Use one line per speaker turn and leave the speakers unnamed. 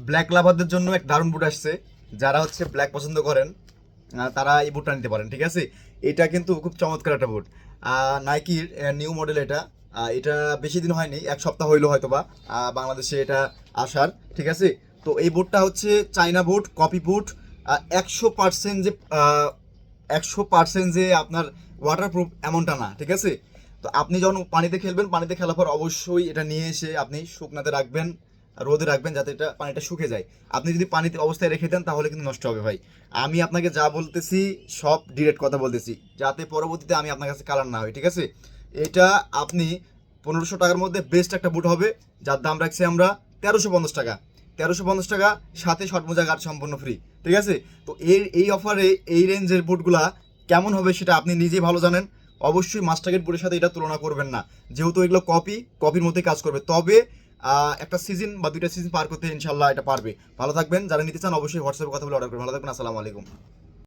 Black লাভারদের জন্য এক দারুণ বুট আসছে। যারা হচ্ছে ব্ল্যাক পছন্দ করেন তারা এই বুটটা নিতে পারেন, ঠিক আছে। এটা কিন্তু খুব চমৎকার একটা বুট, নাইকির নিউ মডেল। এটা এটা বেশি দিন হয়নি, এক সপ্তাহ হইলো হয়তো বা বাংলাদেশে এটা আসার, ঠিক আছে। তো এই বুটটা হচ্ছে চাইনা বুট, কপি বুট। 100% যে 100% যে আপনার ওয়াটারপ্রুফ এমনটা না, ঠিক আছে। তো আপনি যখন পানিতে খেলবেন, পানিতে খেলার পর অবশ্যই এটা নিয়ে এসে আপনি শুকনাতে রাখবেন, রোদে রাখবেন, যাতে এটা পানিটা শুকে যায়। আপনি যদি পানিতে অবস্থায় রেখে দেন তাহলে কিন্তু নষ্ট হবে ভাই। আমি আপনাকে যা বলতেছি সব ডিরেক্ট কথা বলতেছি, যাতে পরবর্তীতে আমি আপনার কাছে কালার না হই, ঠিক আছে। এটা আপনি 1500 টাকার মধ্যে বেস্ট একটা বুট হবে, যার দাম রাখছি আমরা 1350 টাকা। 1350 টাকা, সাথে শর্ট মোজা গার্ড সম্পূর্ণ ফ্রি, ঠিক আছে। তো এই অফারে এই রেঞ্জের বুটগুলা কেমন হবে সেটা আপনি নিজেই ভালো জানেন। অবশ্যই মাস্টারগেট বুটের সাথে এটা তুলনা করবেন না, যেহেতু এগুলো কপির মধ্যে কাজ করবে। তবে একটা সিজন বা দুইটা সিজন পার করতে ইনশাল্লাহ এটা পারবে। ভালো থাকবেন, যারা নিতে চান অবশ্যই হোয়াটসঅ্যাপে কথা বলে অর্ডার করবেন। ভালো থাকবেন, আসসালামু আলাইকুম।